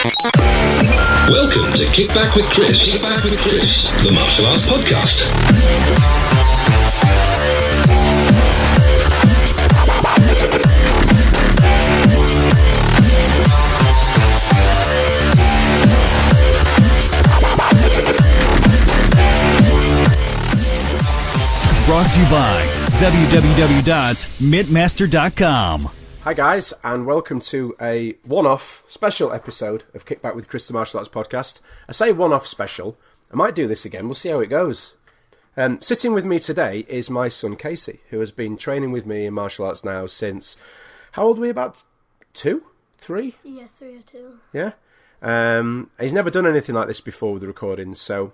Welcome to Kick Back with Chris. Kick Back with Chris, the martial arts podcast. Brought to you by www.mittmaster.com. Hi guys, and welcome to a one-off special episode of Kick Back with Chris, the martial arts podcast. I say one-off special. I might do this again. We'll see how it goes. Sitting with me today is my son Casey, who has been training with me in martial arts now since... How old were we? About 2? 3? Yeah, 3 or 2. Yeah? He's never done anything like this before with the recordings, so...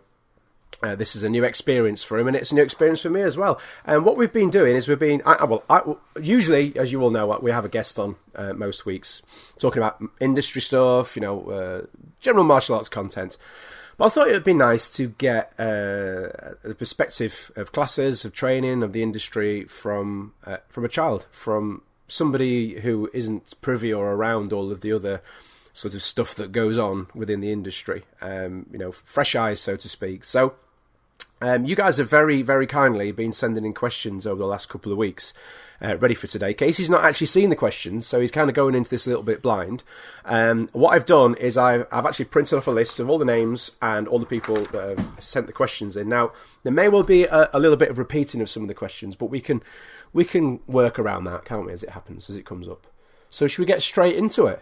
this is a new experience for him, and it's a new experience for me as well. And what we've been doing is usually, as you all know, we have a guest on most weeks talking about industry stuff, general martial arts content. But I thought it would be nice to get the perspective of classes, of training, of the industry from a child, from somebody who isn't privy or around all of the other sort of stuff that goes on within the industry. Fresh eyes, so to speak. So you guys have very, very kindly been sending in questions over the last couple of weeks, ready for today. Casey's not actually seen the questions, so he's kind of going into this a little bit blind. What I've done is I've actually printed off a list of all the names and all the people that have sent the questions in. Now, there may well be a little bit of repeating of some of the questions, but we can work around that, can't we, as it happens, as it comes up. So should we get straight into it?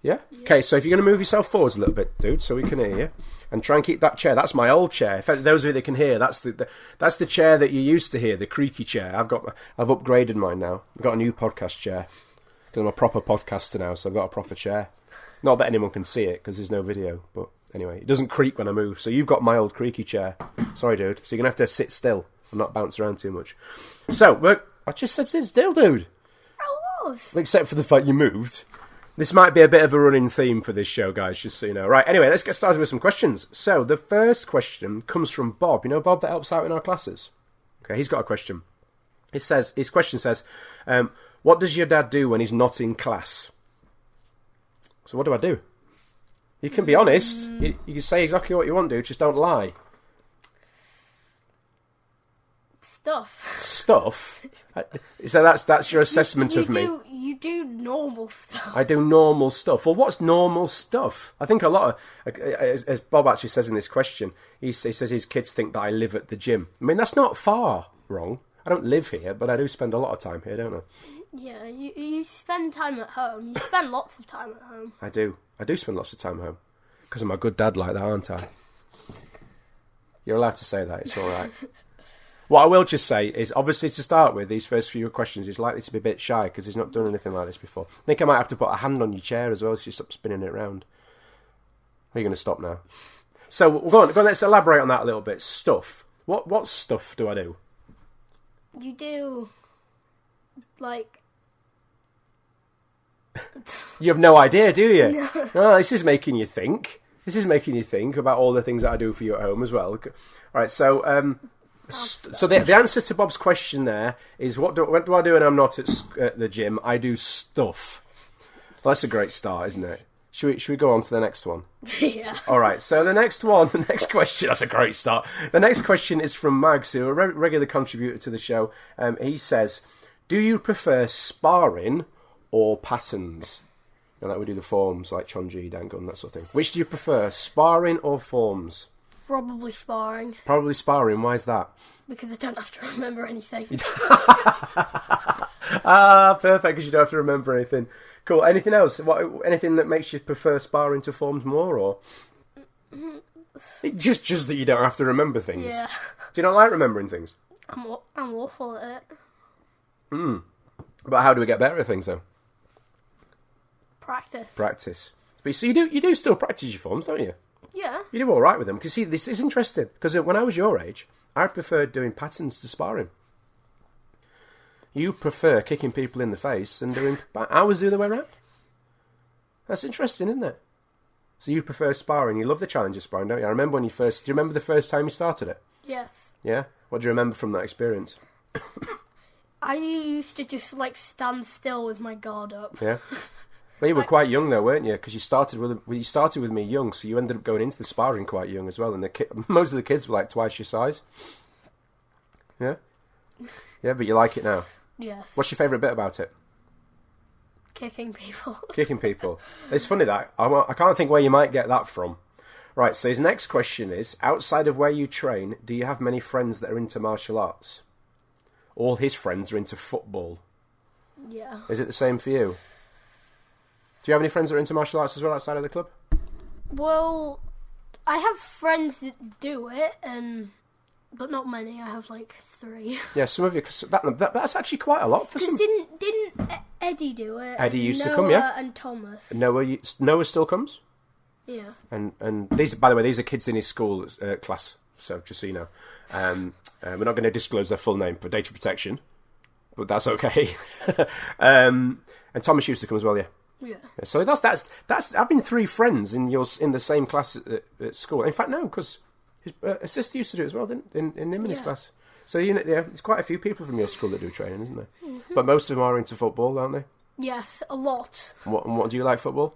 Yeah? Okay, so if you're going to move yourself forwards a little bit, dude, so we can hear you. And try and keep that chair. That's my old chair. For those of you that can hear, that's the chair that you used to hear, the creaky chair. I've upgraded mine now. I've got a new podcast chair. Because I'm a proper podcaster now, so I've got a proper chair. Not that anyone can see it, because there's no video. But anyway, it doesn't creak when I move. So you've got my old creaky chair. Sorry, dude. So you're going to have to sit still and not bounce around too much. So, I just said sit still, dude. I was. Except for the fact you moved. This might be a bit of a running theme for this show, guys, just so you know. Right, anyway, let's get started with some questions. So, the first question comes from Bob. You know Bob that helps out in our classes? Okay, he's got a question. His question says, what does your dad do when he's not in class? So what do I do? You can be honest. You can say exactly what you want, dude. Just don't lie. Stuff? So that's your assessment of me. You do normal stuff. I do normal stuff. Well, what's normal stuff? I think a lot of, as Bob actually says in this question, he says his kids think that I live at the gym. I mean, that's not far wrong. I don't live here, but I do spend a lot of time here, don't I? Yeah, you spend time at home. You spend lots of time at home. I do spend lots of time at home. Because I'm a good dad like that, aren't I? You're allowed to say that, it's alright. What I will just say is, obviously, to start with, these first few questions, he's likely to be a bit shy because he's not done anything like this before. I think I might have to put a hand on your chair as well so you stop spinning it around. Are you going to stop now? So, go on, let's elaborate on that a little bit. Stuff. What stuff do I do? You do, like... You have no idea, do you? No. Oh, this is making you think. This is making you think about all the things that I do for you at home as well. All right, so... So the answer to Bob's question there is what do I do when I'm not at the gym? I do stuff. Well, that's a great start, isn't it? Should we go on to the next one? Yeah. All right. So the next question. That's a great start. The next question is from Mags, who a regular contributor to the show. He says, "Do you prefer sparring or patterns?" Like we do the forms, like Chonji, Dangun, that sort of thing. Which do you prefer, sparring or forms? Probably sparring. Probably sparring. Why is that? Because I don't have to remember anything. Perfect, because you don't have to remember anything. Cool. Anything else? Anything that makes you prefer sparring to forms more, or just that you don't have to remember things? Yeah. Do you not like remembering things? I'm awful at it. But how do we get better at things, though? Practice. But so you do still practice your forms, don't you? Yeah. You do all right with them. Because see, this is interesting. Because when I was your age, I preferred doing patterns to sparring. You prefer kicking people in the face and doing... I was the other way around. That's interesting, isn't it? So you prefer sparring. You love the challenge of sparring, don't you? I remember when you first... Do you remember the first time you started it? Yes. Yeah? What do you remember from that experience? I used to just, stand still with my guard up. Yeah? Well, you were quite young though, weren't you? Because you started with me young, so you ended up going into the sparring quite young as well. And most of the kids were like twice your size. Yeah, yeah, but you like it now. Yes. What's your favourite bit about it? Kicking people. Kicking people. It's funny that I can't think where you might get that from. Right. So his next question is: outside of where you train, do you have many friends that are into martial arts? All his friends are into football. Yeah. Is it the same for you? Do you have any friends that are into martial arts as well outside of the club? Well, I have friends that do it, but not many. I have like 3. Yeah, some of you. Cause that's actually quite a lot for some. Didn't Eddie do it? Eddie used Noah to come, yeah. And Thomas. Noah still comes. Yeah. And these, by the way, these are kids in his school class. So just so you know, we're not going to disclose their full name for data protection, but that's okay. And Thomas used to come as well, yeah. Yeah. So that's having 3 friends in the same class at school. In fact, no, because his sister used to do it as well, didn't in his class. So there's quite a few people from your school that do training, isn't there? Mm-hmm. But most of them are into football, aren't they? Yes, a lot. What do you like football?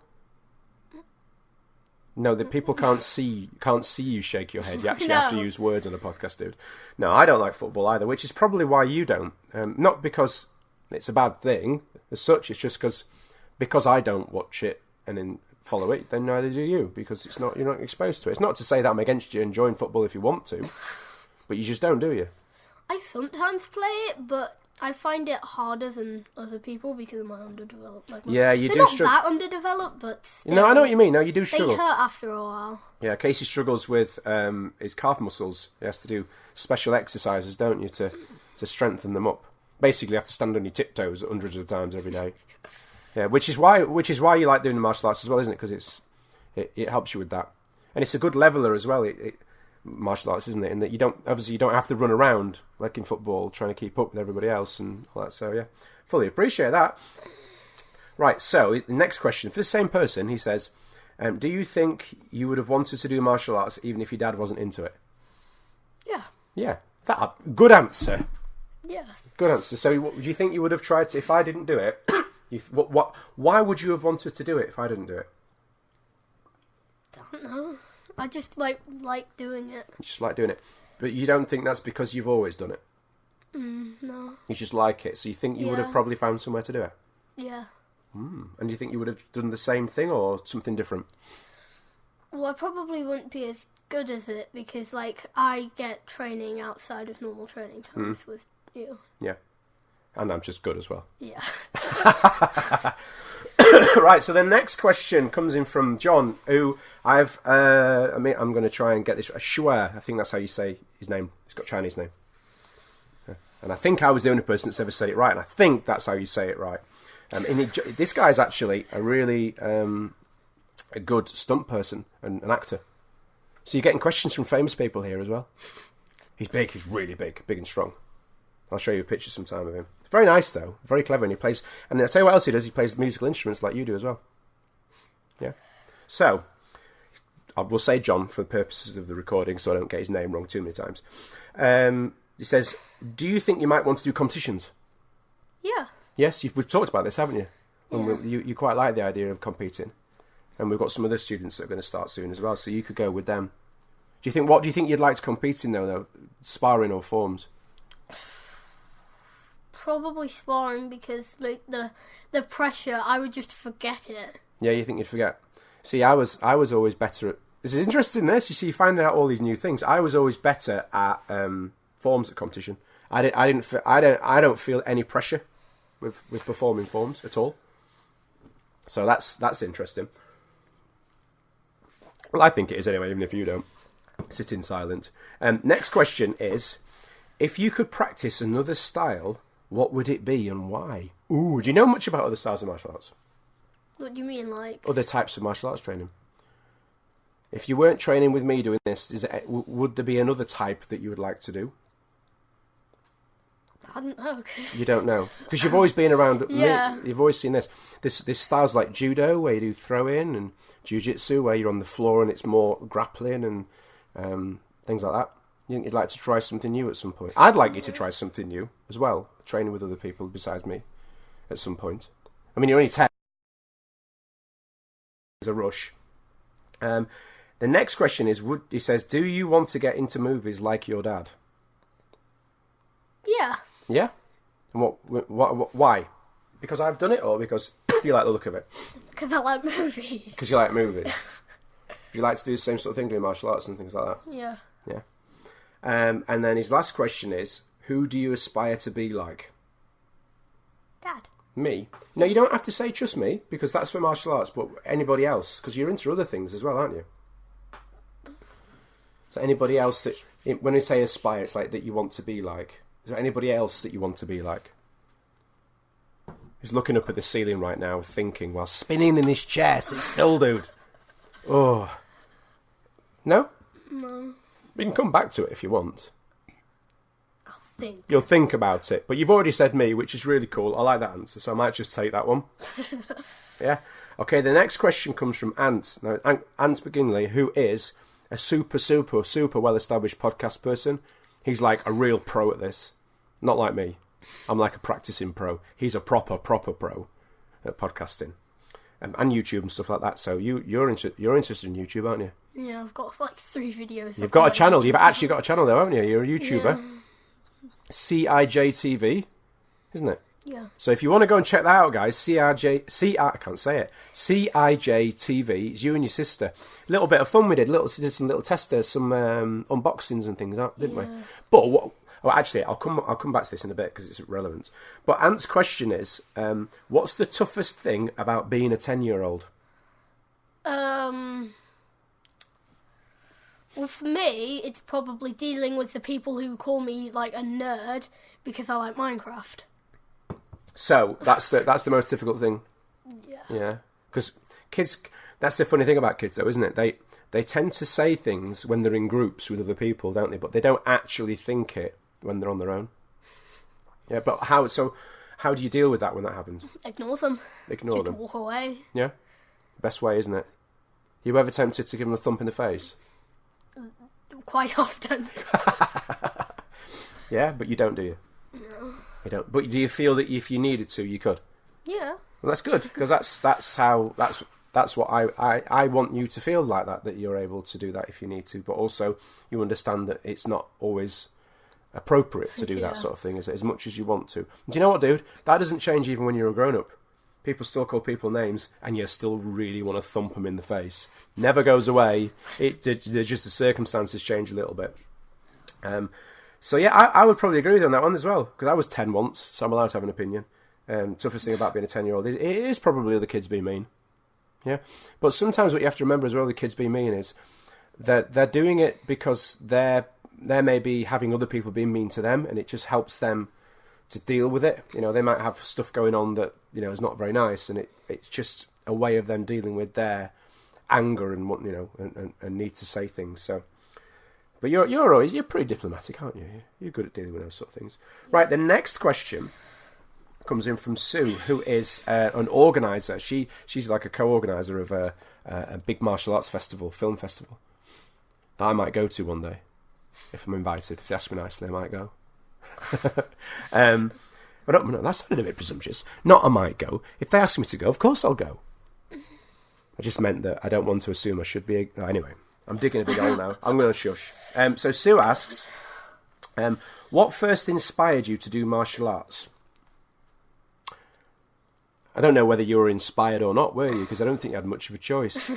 No, the people can't see you shake your head. You actually have to use words on a podcast, dude. No, I don't like football either, which is probably why you don't. Not because it's a bad thing as such. It's just because I don't watch it and then follow it. Then neither do you, because you're not exposed to it. It's not to say that I'm against you enjoying football if you want to, but you just don't, do you? I sometimes play it, but I find it harder than other people because of my underdeveloped. Yeah, you do not struggle. that underdeveloped, but still, no, I know what you mean. No, you do struggle. They hurt after a while. Yeah, Casey struggles with his calf muscles. He has to do special exercises, don't you, to strengthen them up. Basically, you have to stand on your tiptoes hundreds of times every day. Yeah, which is why you like doing the martial arts as well, isn't it? Because it helps you with that, and it's a good leveler as well. Martial arts, isn't it? In that you don't have to run around like in football trying to keep up with everybody else and all that. So yeah, fully appreciate that. Right. So the next question for the same person, he says, do you think you would have wanted to do martial arts even if your dad wasn't into it? Yeah. Yeah. Good answer. Yeah. Good answer. So do you think you would have tried to if I didn't do it? Why would you have wanted to do it if I didn't do it? Don't know. I just like doing it. You just like doing it. But you don't think that's because you've always done it? No. You just like it. So you think you would have probably found somewhere to do it? Yeah. And do you think you would have done the same thing or something different? Well, I probably wouldn't be as good as it because, I get training outside of normal training times with you. Yeah. And I'm just good as well. Yeah. Right, so the next question comes in from John, who I'm going to try and get this. Shua, I think that's how you say his name. He's got a Chinese name. And I think I was the only person that's ever said it right, and I think that's how you say it right. This guy's actually a really a good stunt person and an actor. So you're getting questions from famous people here as well. He's big, he's really big and strong. I'll show you a picture sometime of him. Very nice, though. Very clever, and he plays... And I'll tell you what else he does. He plays musical instruments like you do as well. Yeah. So, I will say John for the purposes of the recording so I don't get his name wrong too many times. He says, do you think you might want to do competitions? Yeah. Yes, we've talked about this, haven't you? Yeah. You quite like the idea of competing. And we've got some other students that are going to start soon as well, so you could go with them. What do you think you'd like to compete in, though? Sparring or forms? Probably sparring because the pressure, I would just forget it. Yeah, you think you'd forget? See, I was always better at... This is interesting, this. You see, you find out all these new things. I was always better at forms at competition. I don't feel any pressure with performing forms at all. So that's interesting. Well, I think it is anyway, even if you don't. Sit in silent. Next question is, if you could practice another style, what would it be and why? Ooh, do you know much about other styles of martial arts? What do you mean, Other types of martial arts training? If you weren't training with me doing this, would there be another type that you would like to do? I don't know. You don't know? Because you've always been around... Yeah. You've always seen this. There's styles like judo, where you do throw-in, and jiu-jitsu, where you're on the floor and it's more grappling and things like that. You think you'd like to try something new at some point? I'd like you to try something new as well, training with other people besides me at some point. I mean, you're only 10. There's a rush. The next question is, he says, do you want to get into movies like your dad? Yeah. Yeah? And why? Because I've done it, or because you like the look of it? Because I like movies. Because you like movies. You like to do the same sort of thing, doing martial arts and things like that? Yeah. Yeah. And then his last question is, who do you aspire to be like? Dad. Me? No, you don't have to say just me, because that's for martial arts, but anybody else, because you're into other things as well, aren't you? So anybody else that, when we say aspire, it's like that you want to be like. Is there anybody else that you want to be like? He's looking up at the ceiling right now, thinking, while spinning in his chair. Sit still, dude. Oh. No? No. We can come back to it if you want. I'll think. You'll think about it. But you've already said me, which is really cool. I like that answer, so I might just take that one. Yeah. Okay, the next question comes from Ant. Now, Ant McGinley, who is a super well-established podcast person. He's like a real pro at this. Not like me. I'm like a practicing pro. He's a proper pro at podcasting. And YouTube and stuff like that. So you're interested in YouTube, aren't you? Yeah, I've got like 3 videos. You've got a channel. You've actually got a channel there, haven't you? You're a YouTuber. Yeah. CIJTV, isn't it? Yeah. So if you want to go and check that out, guys, I can't say it. CIJTV. It's you and your sister. A little bit of fun we did. Did some little testers, some unboxings and things, didn't we? But what? Well, actually, I'll come back to this in a bit because it's relevant. But Ant's question is, what's the toughest thing about being a 10-year-old? Well, for me, it's probably dealing with the people who call me like a nerd because I like Minecraft. So that's the most difficult thing. Yeah. Yeah, because kids. That's the funny thing about kids, though, isn't it? They tend to say things when they're in groups with other people, don't they? But they don't actually think it when they're on their own. Yeah, but how do you deal with that when that happens? Ignore them. Ignore them. Walk away. Yeah, best way, isn't it? You ever tempted to give them a thump in the face? Quite often. Yeah, but you don't, do you? No. You don't. But do you feel that if you needed to, you could? Yeah. Well, that's good, because that's what I want you to feel like that you're able to do that if you need to, but also you understand that it's not always appropriate to do that sort of thing as much as you want to. Do you know what, dude? That doesn't change even when you're a grown-up. People still call people names, and you still really want to thump them in the face. Never goes away. There's just the circumstances change a little bit. So yeah, I would probably agree with you on that one as well, because I was 10 once, so I'm allowed to have an opinion. Toughest thing about being a 10-year-old is probably the kids being mean. Yeah, but sometimes what you have to remember as well, the kids being mean, is that they're doing it because they're maybe having other people being mean to them, and it just helps them to deal with it. You know, they might have stuff going on that, you know, is not very nice, and it's just a way of them dealing with their anger and what, you know, and need to say things. So, but you're pretty diplomatic, aren't you? You're good at dealing with those sort of things. Right, the next question comes in from Sue, who is an organizer. She's like a co-organizer of a big martial arts festival, film festival, that I might go to one day if I'm invited. If they ask me nicely, I might go. No, that sounded a bit presumptuous. Not I might go. If they ask me to go, of course I'll go. I just meant that I don't want to assume I should be. Anyway, I'm digging a big hole now. I'm going to shush. So Sue asks, what first inspired you to do martial arts? I don't know whether you were inspired or not, were you? Because I don't think you had much of a choice.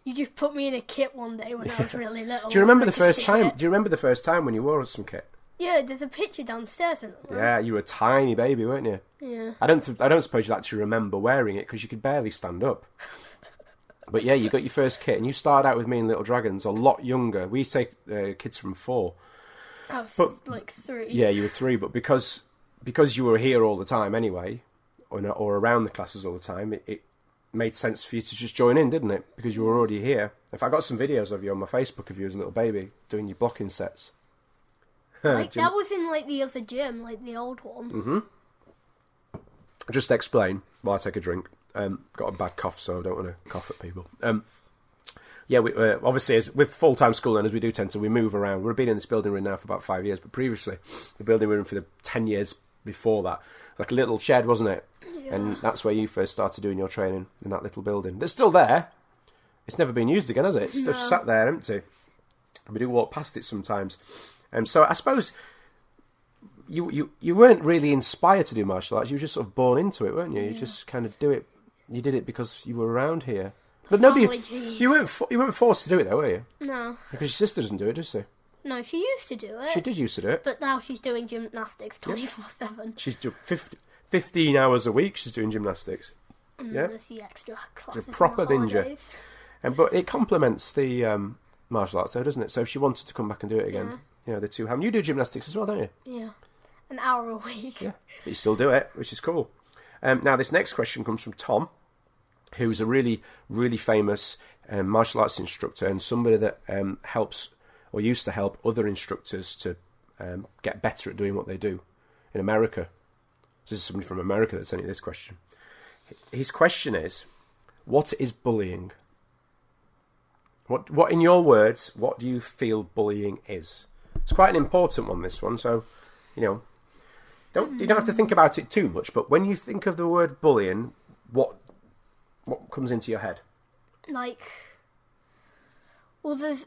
You just put me in a kit one day when I was really little. Do you remember the first time? Do you remember the first time when you wore some kit? Yeah, there's a picture downstairs. Yeah, you were a tiny baby, weren't you? Yeah. I don't suppose you actually remember wearing it because you could barely stand up. But yeah, you got your first kit, and you started out with me and Little Dragons a lot younger. We used to take kids from 4. I was like 3. Yeah, you were 3, but because you were here all the time anyway, or around the classes all the time, it made sense for you to just join in, didn't it? Because you were already here. In fact, I got some videos of you on my Facebook of you as a little baby doing your blocking sets. Like that was in like the other gym, like the old one. Mm-hmm. Just explain while I take a drink. Got a bad cough, so I don't want to cough at people. Yeah, we obviously, as with full-time school learners, we do tend to move around. We've been in this building room now for about 5 years, but previously, the building room for the 10 years before that like a little shed, wasn't it? Yeah. And that's where you first started doing your training, in that little building. It's still there. It's never been used again, has it? It's just sat there empty. We do walk past it sometimes. So I suppose you weren't really inspired to do martial arts. You were just sort of born into it, weren't you? You just kind of do it. You did it because you were around here. But nobody, you weren't forced to do it though, were you? No. Because your sister doesn't do it, does she? No, she used to do it. She did used to do it. But now she's doing gymnastics 24/7. She's doing 15 hours a week. She's doing gymnastics. And Yeah. there's the extra classes. She's a proper on the ninja. holidays. But it complements the martial arts though, doesn't it? So if she wanted to come back and do it again, the two have. You do gymnastics as well, don't you? Yeah. An hour a week. Yeah. But you still do it, which is cool. Now this next question comes from Tom, who's a really, really famous martial arts instructor and somebody that helps or used to help other instructors to get better at doing what they do in America. This is somebody from America that's sending this question. His question is, what is bullying? What in your words, what do you feel bullying is? It's quite an important one, this one, so, you don't have to think about it too much, but when you think of the word bullying, what comes into your head? There's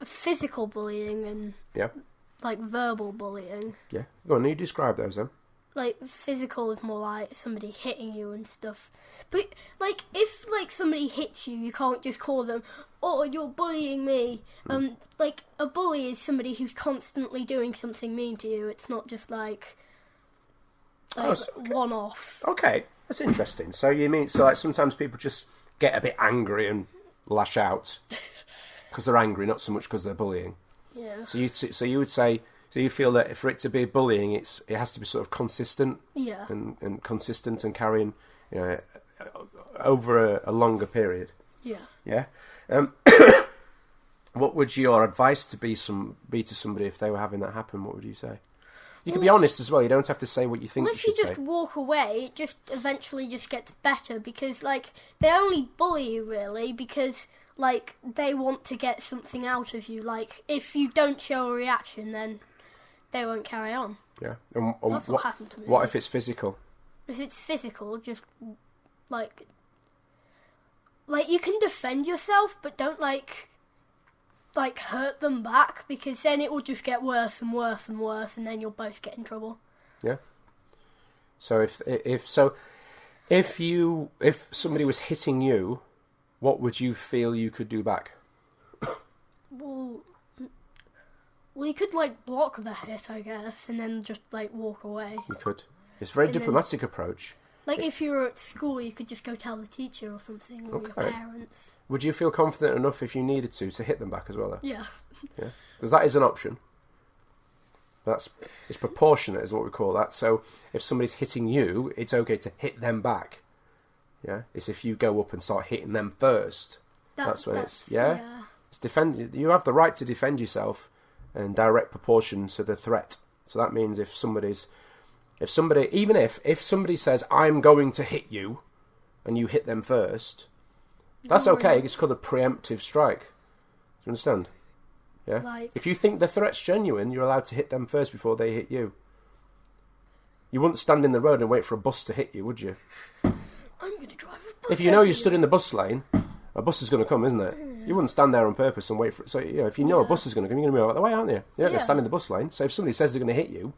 physical bullying and verbal bullying. Yeah. Go on, you describe those then. Physical is more like somebody hitting you and stuff. But, if, somebody hits you, you can't just call them, oh, you're bullying me. A bully is somebody who's constantly doing something mean to you. It's not just, one-off. Okay, that's interesting. So you mean, sometimes people just get a bit angry and lash out because they're angry, not so much because they're bullying. Yeah. So you would say... So you feel that for it to be bullying, it has to be sort of consistent, and consistent and carrying, over a longer period. Yeah. Yeah. What would your advice be to somebody if they were having that happen? What would you say? You can be honest as well. You don't have to say what you think. Well, if you just walk away, it just eventually just gets better because they only bully you really because they want to get something out of you. If you don't show a reaction, then they won't carry on. Yeah. That's what happened to me. What if it's physical? If it's physical, just you can defend yourself, but don't hurt them back because then it will just get worse and worse and worse, and then you'll both get in trouble. Yeah. So if somebody was hitting you, what would you feel you could do back? Well, you could block the hit, I guess, and then just walk away. You could. It's a very diplomatic approach. If you were at school, you could just go tell the teacher or something, or your parents. Would you feel confident enough if you needed to hit them back as well, though? Yeah. Yeah. Because that is an option. It's proportionate, is what we call that. So if somebody's hitting you, it's okay to hit them back. Yeah. It's if you go up and start hitting them first. That's when it's It's defend. You have the right to defend yourself in direct proportion to the threat. So that means if somebody says I'm going to hit you, and you hit them first, that's okay. It's called a preemptive strike. Do you understand? Yeah. If you think the threat's genuine, you're allowed to hit them first before they hit you. You wouldn't stand in the road and wait for a bus to hit you, would you? I'm going to drive a bus. If you know you stood in the bus lane, a bus is going to come, isn't it? You wouldn't stand there on purpose and wait for it. So, if you know a bus is going to come, you're going to move out of the way, aren't you? You're not going to stand in the bus lane. So if somebody says they're going to hit you,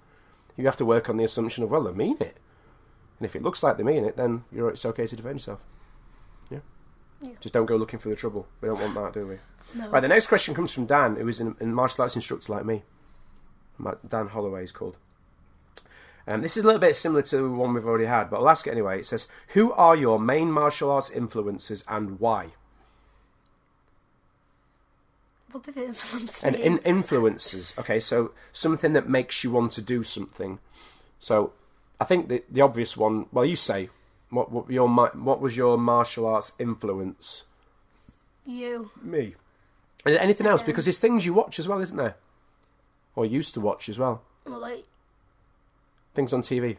you have to work on the assumption of, well, they mean it. And if it looks like they mean it, then it's okay to defend yourself. Yeah? Just don't go looking for the trouble. We don't want that, do we? No. Right, the next question comes from Dan, who is a martial arts instructor like me. Dan Holloway is called. This is a little bit similar to the one we've already had, but I'll ask it anyway. It says, who are your main martial arts influences and why? What does it influence And me? influences. Okay, so something that makes you want to do something. So I think the obvious one, well, you say, what was your martial arts influence? You. Me. And anything else? Because there's things you watch as well, isn't there? Or used to watch as well. Well, things on TV.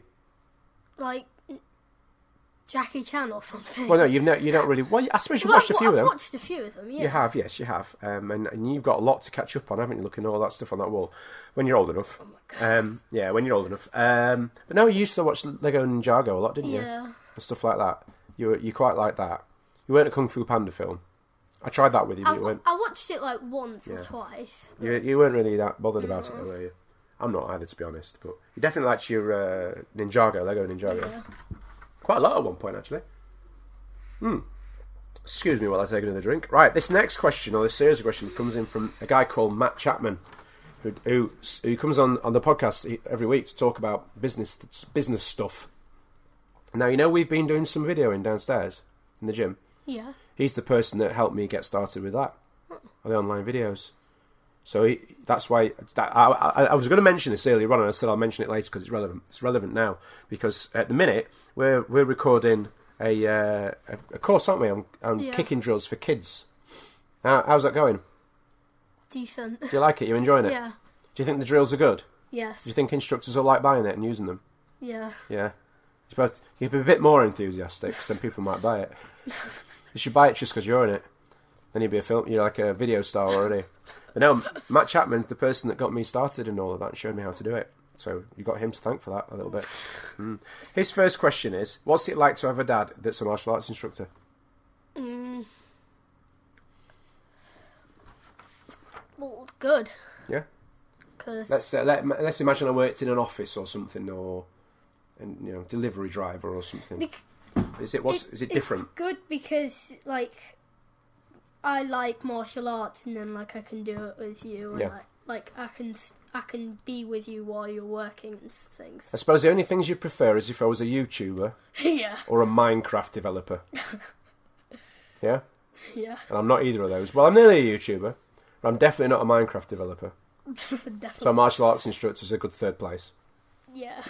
Jackie Chan or something. Well, no, you don't really. Well, I suppose you've watched a few of them. I've watched a few of them. Yeah. You have, yes, you have, and you've got a lot to catch up on, haven't you? Looking at all that stuff on that wall when you're old enough. Oh my God. Yeah, when you're old enough. But no, you used to watch Lego Ninjago a lot, didn't you? Yeah. And stuff like that. You quite like that. You weren't a Kung Fu Panda film. I tried that with you, but you weren't. I watched it like once or twice. You weren't really that bothered about it, though, were you? I'm not either, to be honest. But you definitely liked your Ninjago, Lego Ninjago. Yeah. Quite a lot at one point, actually. Excuse me while I take another drink. Right, this next question, or this series of questions, comes in from a guy called Matt Chapman, who comes on the podcast every week to talk about business stuff. Now, we've been doing some videoing downstairs in the gym. Yeah. He's the person that helped me get started with that, the online videos. So that's why I was going to mention this earlier on, and I said I'll mention it later because it's relevant. It's relevant now because at the minute we're recording a course, aren't we, on kicking drills for kids. How's that going? Decent. Do you like it? You enjoying it? Yeah. Do you think the drills are good? Yes. Do you think instructors will like buying it and using them? Yeah. Yeah. You'd be a bit more enthusiastic, so then people might buy it. You should buy it just because you're in it. Then you'd be you're like a video star already. But no, Matt Chapman's the person that got me started in all of that and showed me how to do it. So you got him to thank for that a little bit. His first question is, what's it like to have a dad that's a martial arts instructor? Well, good. Yeah? Cause Let's imagine I worked in an office or something, or delivery driver or something. Is it different? It's good because I like martial arts, and then I can do it with you, and I can be with you while you're working and things. I suppose the only things you prefer is if I was a YouTuber Yeah. or a Minecraft developer. Yeah? Yeah. And I'm not either of those. Well, I'm nearly a YouTuber, but I'm definitely not a Minecraft developer. Definitely. So a martial arts instructor is a good third place. Yeah.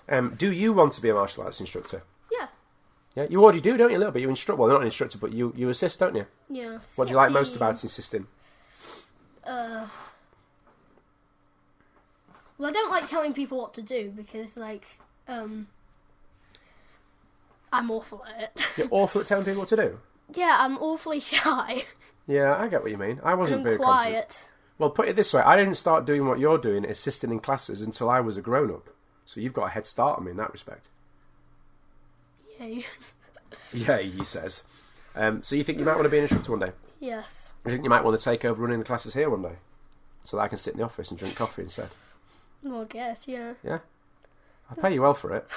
Yeah. Do you want to be a martial arts instructor? Yeah. Yeah, you already do, don't you, a little bit? You instruct, well, you're not an instructor, but you assist, don't you? Yeah. What do you like most about assisting? Well, I don't like telling people what to do because, I'm awful at it. You're awful at telling people what to do? Yeah, I'm awfully shy. Yeah, I get what you mean. I wasn't I'm very quiet. confident. Well, put it this way, I didn't start doing what you're doing, assisting in classes, until I was a grown-up. So you've got a head start on me in that respect. Yay. Yeah, he says. So you think you might want to be an instructor one day? Yes. You think you might want to take over running the classes here one day? So that I can sit in the office and drink coffee instead? Well, I guess, yeah. Yeah? I'll pay you well for it.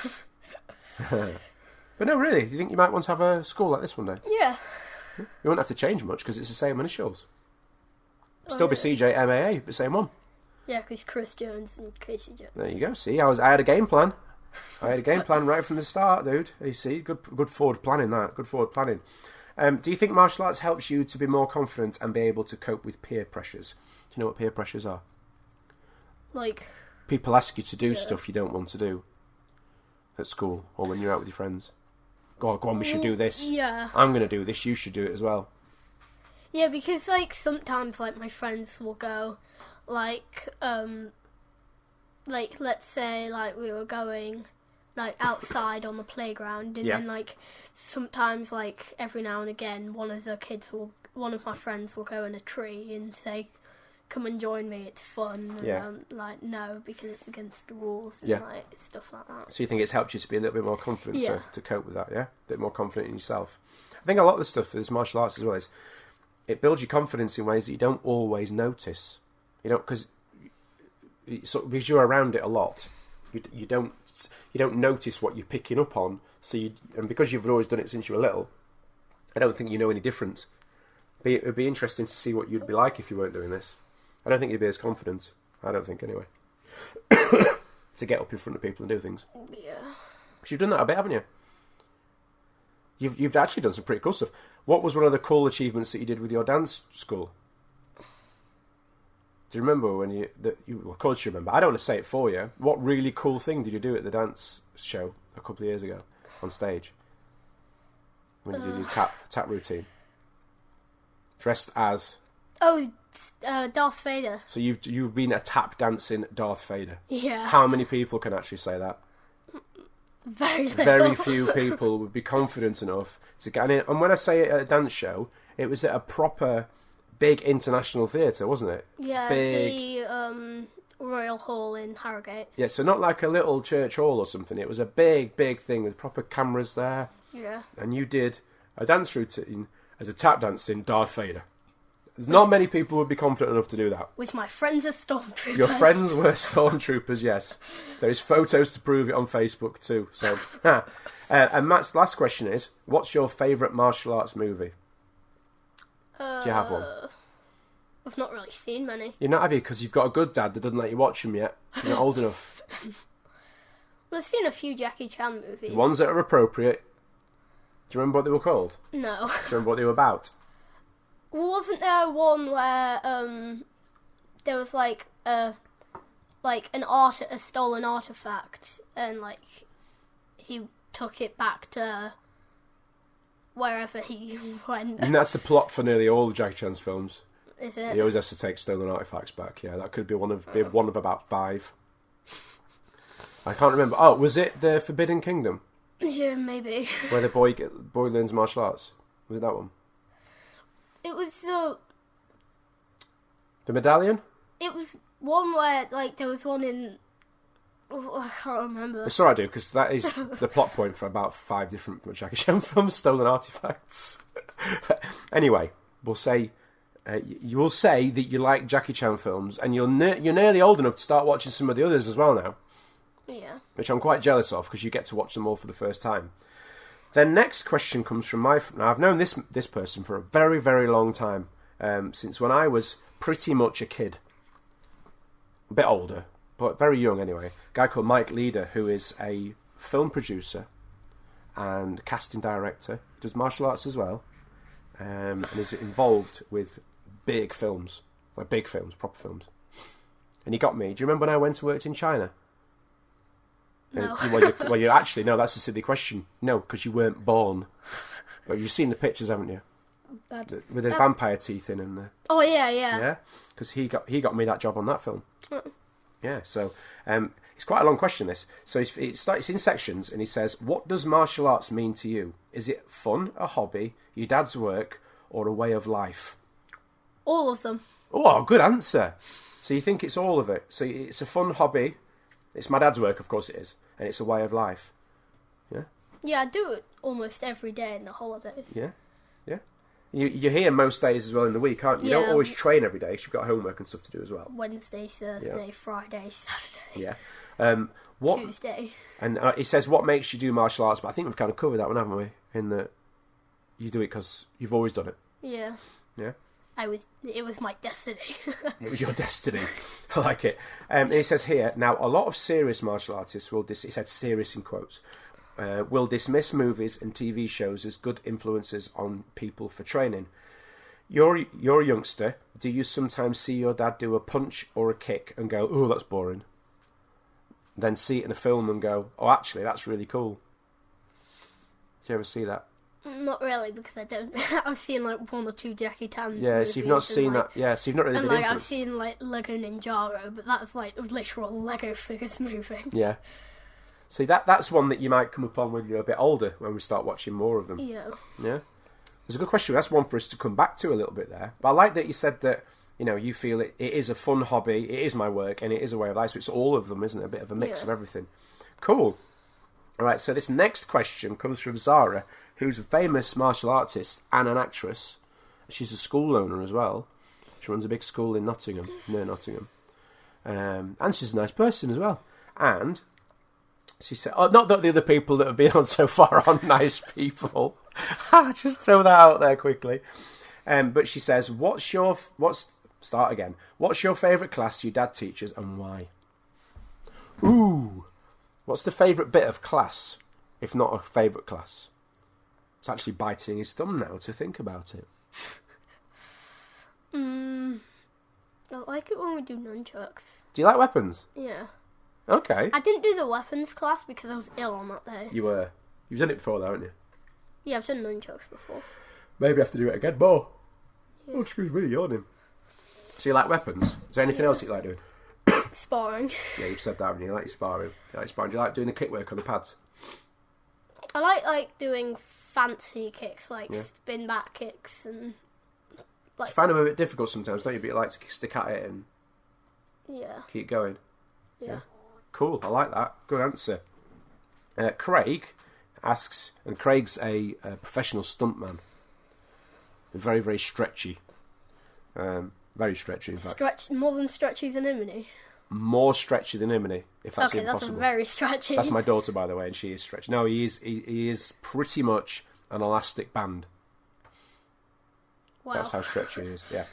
But no, really, do you think you might want to have a school like this one day? Yeah. You won't have to change much because it's the same initials. Still be CJ MAA, but same one. Yeah, because Chris Jones and Casey Jones. There you go. See, I had a game plan. I had a game plan right from the start, dude. You see, good forward planning. That good forward planning. Do you think martial arts helps you to be more confident and be able to cope with peer pressures? Do you know what peer pressures are? People ask you to do stuff you don't want to do at school or when you're out with your friends. Go on, we should do this. Yeah. I'm going to do this. You should do it as well. Yeah, because sometimes my friends will go, let's say we were going outside on the playground, and then sometimes every now and again one of my friends will go in a tree and say, come and join me, it's fun. And no, because it's against the rules and stuff like that. So you think it's helped you to be a little bit more confident to cope with that, yeah? A bit more confident in yourself. I think a lot of the stuff for this martial arts as well is it builds your confidence in ways that you don't always notice. Because you're around it a lot, you don't notice what you're picking up on. And because you've always done it since you were little, I don't think you know any different. It would be interesting to see what you'd be like if you weren't doing this. I don't think you'd be as confident. I don't think anyway. To get up in front of people and do things. Yeah. Because you've done that a bit, haven't you? You've actually done some pretty cool stuff. What was one of the cool achievements that you did with your dance school? Do you remember when of course you remember. I don't want to say it for you. What really cool thing did you do at the dance show a couple of years ago on stage? When you did your tap routine? Dressed as... Oh, Darth Vader. So you've been a tap dancing Darth Vader. Yeah. How many people can actually say that? Very little. Very few people would be confident enough to get in. And when I say it at a dance show, it was at a proper big international theatre, wasn't it? Yeah, big. the Royal Hall in Harrogate. Yeah, so not like a little church hall or something. It was a big, big thing with proper cameras there. Yeah. And you did a dance routine as a tap dancing Darth Vader. There's not many people would be confident enough to do that. With my friends as stormtroopers. Your friends were stormtroopers, yes. There is photos to prove it on Facebook too. So, and Matt's last question is: what's your favourite martial arts movie? Do you have one? I've not really seen many. You're not, have you? Because you've got a good dad that doesn't let you watch them yet. You're not old enough. Well, I've seen a few Jackie Chan movies. The ones that are appropriate. Do you remember what they were called? No. Do you remember what they were about? Wasn't there one where there was like a stolen artifact, and like he took it back to wherever he went? And that's the plot for nearly all the Jackie Chan's films. Is it? He always has to take stolen artifacts back. Yeah, that could be one of about 5. I can't remember. Oh, was it the Forbidden Kingdom? Yeah, maybe. Where the boy learns martial arts? Was it that one? It was The Medallion? It was one where like there was one in. Oh, I can't remember. It's alright, dude, because that is the plot point for about 5 different Jackie Chan films, stolen artifacts. Anyway, we'll say you will say that you like Jackie Chan films, and you're nearly old enough to start watching some of the others as well now. Yeah. Which I'm quite jealous of, because you get to watch them all for the first time. Then next question comes from now I've known this person for a very, very long time, since when I was pretty much a kid. A bit older, but very young anyway. A guy called Mike Leader, who is a film producer and casting director, does martial arts as well, and is involved with big films, proper films. And he got me. Do you remember when I went to work in China? No. Well, you actually, no, that's a silly question. No, because you weren't born. But you've seen the pictures, haven't you? With the vampire teeth in and the... Oh, yeah. Yeah, because he got me that job on that film. Yeah, so it's quite a long question, this. So it's in sections, and he says, what does martial arts mean to you? Is it fun, a hobby, your dad's work, or a way of life? All of them. Oh, good answer. So you think it's all of it. So it's a fun hobby. It's my dad's work, of course it is. And it's a way of life. Yeah? Yeah, I do it almost every day in the holidays. Yeah. You're here most days as well in the week, aren't you? You don't always train every day, because you've got homework and stuff to do as well. Wednesday, Thursday, Friday, Saturday. Yeah. Tuesday. And he says, what makes you do martial arts? But I think we've kind of covered that one, haven't we? In that you do it because you've always done it. Yeah. Yeah? It was my destiny. It was your destiny. I like it. And he says here, now a lot of serious martial artists he said serious in quotes, will dismiss movies and TV shows as good influences on people for training. You're a youngster. Do you sometimes see your dad do a punch or a kick and go, oh, that's boring? Then see it in a film and go, oh, actually, that's really cool. Do you ever see that? Not really, because I don't. I've seen like 1 or 2 Jackie Chan. Yeah, so you've not seen that. Yeah, so you've not really and been like influenced. I've seen like Lego Ninjago, but that's like literal Lego figures moving. Yeah. See, that's one that you might come upon when you're a bit older, when we start watching more of them. Yeah. Yeah. It's a good question. That's one for us to come back to a little bit there. But I like that you said that, you feel it is a fun hobby, it is my work, and it is a way of life. So it's all of them, isn't it? A bit of a mix of everything. Cool. All right, so this next question comes from Zara, who's a famous martial artist and an actress. She's a school owner as well. She runs a big school in Nottingham, near Nottingham. And she's a nice person as well. And she said, not that the other people that have been on so far are nice people. Just throw that out there quickly. But she says, what's your favourite class your dad teaches and why? Ooh. What's the favourite bit of class, if not a favourite class? It's actually biting his thumb now to think about it. I like it when we do nunchucks. Do you like weapons? Yeah. Okay. I didn't do the weapons class because I was ill on that day. You were. You've done it before though, haven't you? Yeah, I've done nunchucks before. Maybe I have to do it again more. Yeah. Oh, excuse me, yawning. So you like weapons? Is there anything else that you like doing? Sparring. Yeah, you've said that, haven't you? You like your sparring. You like sparring. Do you like doing the kick work on the pads? I like doing fancy kicks, like Yeah. spin back kicks and You find them a bit difficult sometimes, don't you? But you like to stick at it and yeah. keep going. Yeah. Cool, I like that. Good answer. Craig asks, and Craig's a professional stuntman. Very, very stretchy. Very stretchy, in fact. More than stretchy than Imini. More stretchy than Imini, if that's Okay, impossible. that's very stretchy. That's my daughter, by the way, and she is stretchy. No, he is pretty much an elastic band. Wow. That's how stretchy he is, yeah.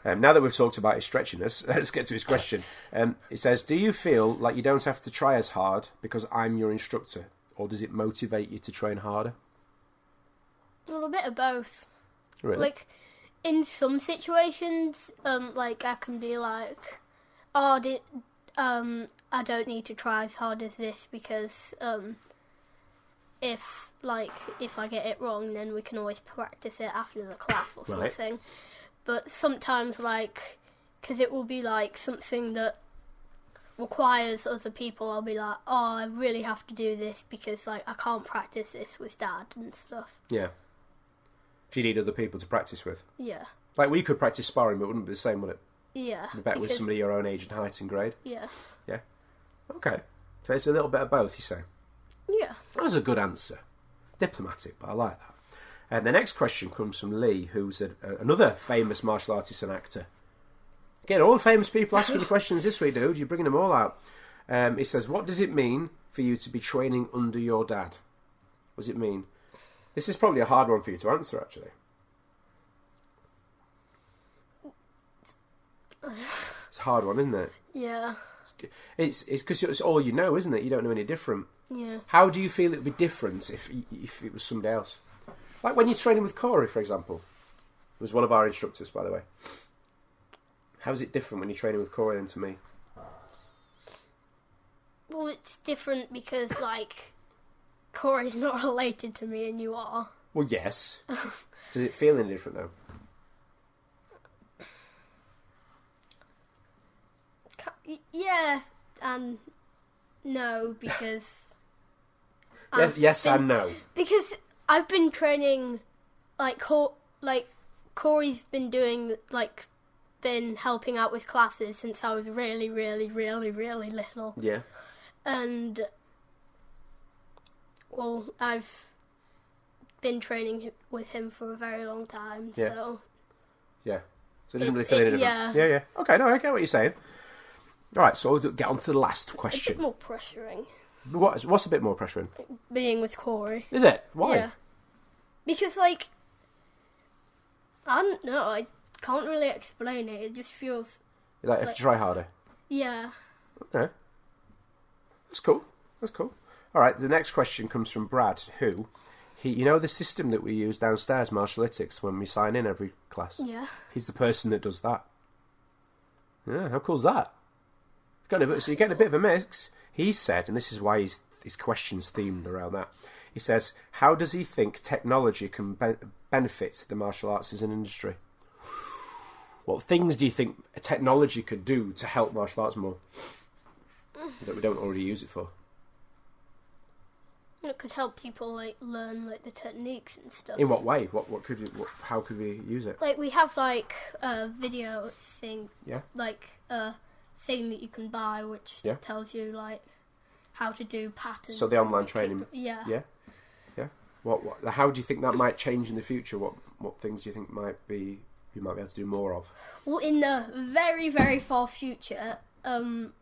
Now that we've talked about his stretchiness, let's get to his question. It says, do you feel like you don't have to try as hard because I'm your instructor? Or does it motivate you to train harder? Well, a bit of both. Really? Like, in some situations, like, I can be like, oh, I don't need to try as hard as this because, if I get it wrong, then we can always practice it after the class or Right. something. But sometimes, like, because it will be, like, something that requires other people, I'll be like, oh, I really have to do this because, like, I can't practice this with Dad and stuff. Yeah. Do you need other people to practice with? Yeah. Like, we could practice sparring, but it wouldn't be the same, would it? Yeah. I bet with because- somebody your own age and height and grade. Yeah. Yeah. Okay. So it's a little bit of both, you say? Yeah. That was a good answer. Diplomatic, but I like that. And the next question comes from Lee, who's another famous martial artist and actor. Again, all the famous people asking the questions this week, dude. You're bringing them all out. He says, what does it mean for you to be training under your dad? What does it mean? This is probably a hard one for you to answer, actually. It's a hard one, isn't it? Yeah. It's because it's all you know, isn't it? You don't know any different. Yeah. How do you feel it would be different if it was somebody else? Like when you're training with Corey, for example. Who was one of our instructors, by the way. How is it different when you're training with Corey than to me? Well, it's different because, like, Corey's not related to me and you are. Well, yes. Does it feel any different, though? Yeah, and no, because... Yes and no. Because I've been training, like, Corey's been doing, like, been helping out with classes since I was really, really, really, really little. Yeah. And, well, I've been training with him for a very long time, Yeah. so... Yeah. So it doesn't really feel any different. yeah. Yeah. Okay, no, I get what you're saying. All right, so we'll get on to the last A bit question. more pressuring, What's a bit more pressuring? being with Corey. Is it? Why? Yeah. Because, like, I don't know, I can't really explain it. It just feels, You have to try harder. yeah. Okay. That's cool. All right, the next question comes from Brad, who... you know the system that we use downstairs, Martialytics, when we sign in every class? Yeah. He's the person that does that. Yeah, how cool's that? So you're getting a bit of a mix. He said, and this is why his question's themed around that, he says, how does he think technology can benefit the martial arts as an industry? What things do you think technology could do to help martial arts more that we don't already use it for? It could help people, like, learn, like, the techniques and stuff. In what way? How could we use it? Like, we have, like, a video thing. Yeah. Like, a thing that you can buy which Yeah. tells you, like, how to do patterns. So the online training. Yeah. Yeah. How do you think that might change in the future? What things do you think you might be able to do more of? Well, in the very, very far future, in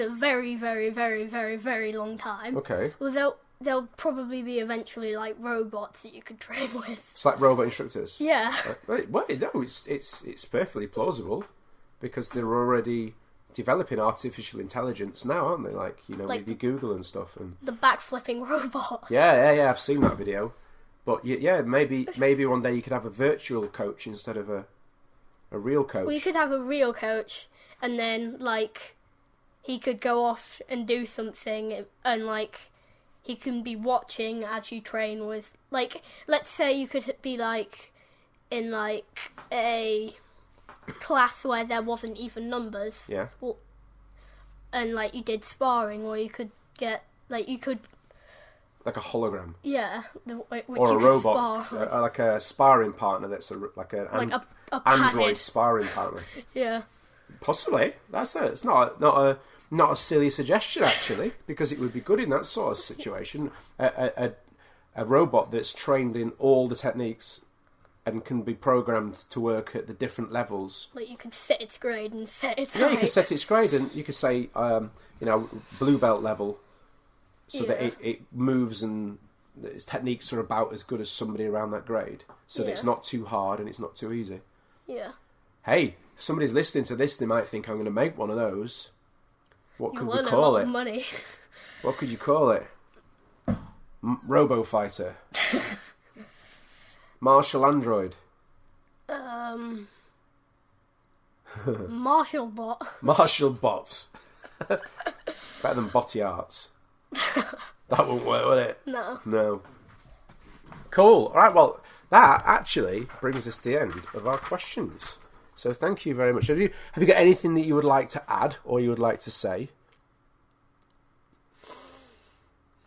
a very, very, very, very, very long time. Okay. Well, there'll probably be eventually, like, robots that you could train with. It's like robot instructors. Yeah. Wait, no, it's perfectly plausible because they're already developing artificial intelligence now, aren't they? Like, Like with your Google and stuff. And The backflipping robot. yeah, I've seen that video. But yeah, maybe one day you could have a virtual coach instead of a real coach. We could have a real coach, and then, like, he could go off and do something, and, like, he can be watching as you train with, like, let's say you could be, like, in, like, a class where there wasn't even numbers. Yeah. Well, and, like, you did sparring, or you could get Like you could, like a hologram, which or you a could robot, spar with. like a sparring partner. That's like an Like a android padded. sparring partner. Yeah. Possibly. It's not a silly suggestion actually, because it would be good in that sort of situation. A robot that's trained in all the techniques and can be programmed to work at the different levels. Like you could set its grade and set its Yeah, height. you could set its grade, and you could say, blue belt level, so that it moves and its techniques are about as good as somebody around that grade, so that it's not too hard and it's not too easy. Yeah. Hey, somebody's listening to this, they might think I'm going to make one of those. What could we Won a call lot it? of money. What could you call it? Robo Fighter. Martial Android. Martial bot. Martial Bot. Better than Botty Arts. That won't work, will it? No. Cool. All right, well, that actually brings us to the end of our questions. So thank you very much. Have you got anything that you would like to add or you would like to say?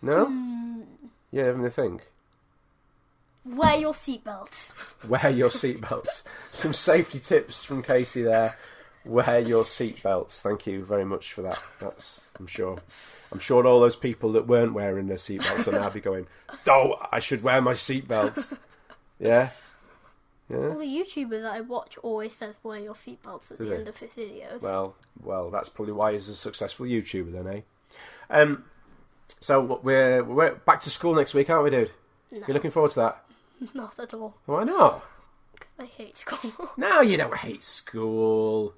No? Yeah, having a think. Wear your seatbelts. Wear your seatbelts. Some safety tips from Casey there. Wear your seatbelts. Thank you very much for that. I'm sure all those people that weren't wearing their seatbelts will now be going, "Oh, I should wear my seatbelts." Yeah. Well, the YouTuber that I watch always says wear your seatbelts at the end of his videos. Well, that's probably why he's a successful YouTuber then, eh? So we're back to school next week, aren't we, dude? No. You looking forward to that? Not at all. Why not? Because I hate school. No, you don't hate school.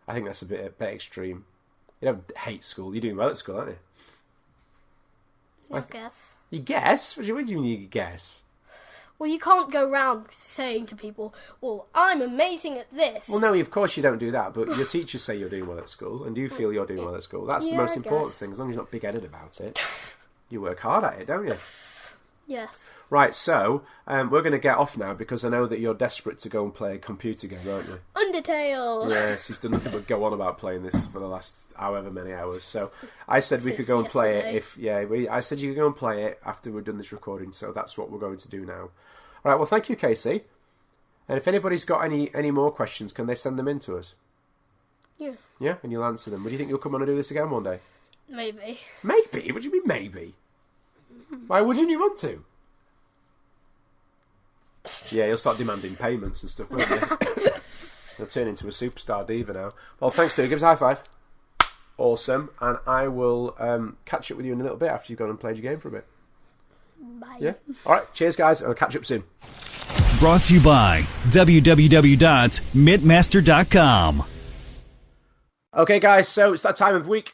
I think that's a bit extreme. You don't hate school. You're doing well at school, aren't you? I guess. You guess? What do you mean you guess? Well, you can't go around saying to people, well, I'm amazing at this. Well, no, of course you don't do that, but your teachers say you're doing well at school, and you feel you're doing well at school. That's the most important thing, as long as you're not big-headed about it. You work hard at it, don't you? Yes. Right, so we're going to get off now, because I know that you're desperate to go and play a computer game, aren't you? Undertale! Yes, he's done nothing but go on about playing this for the last however many hours. So I said we could go and play it I said you could go and play it after we've done this recording, so that's what we're going to do now. All right, well, thank you, Casey. And if anybody's got any more questions, can they send them in to us? Yeah. Yeah, and you'll answer them. Would you think you'll come on and do this again one day? Maybe. Maybe? What do you mean, maybe? Why wouldn't you want to? Yeah, you'll start demanding payments and stuff, won't you? You'll turn into a superstar diva now. Well, thanks, dude. Give us a high five. Awesome. And I will catch up with you in a little bit after you've gone and played your game for a bit. Bye. Yeah? All right. Cheers, guys. I'll catch up soon. Brought to you by www.mittmaster.com. Okay, guys. So it's that time of week.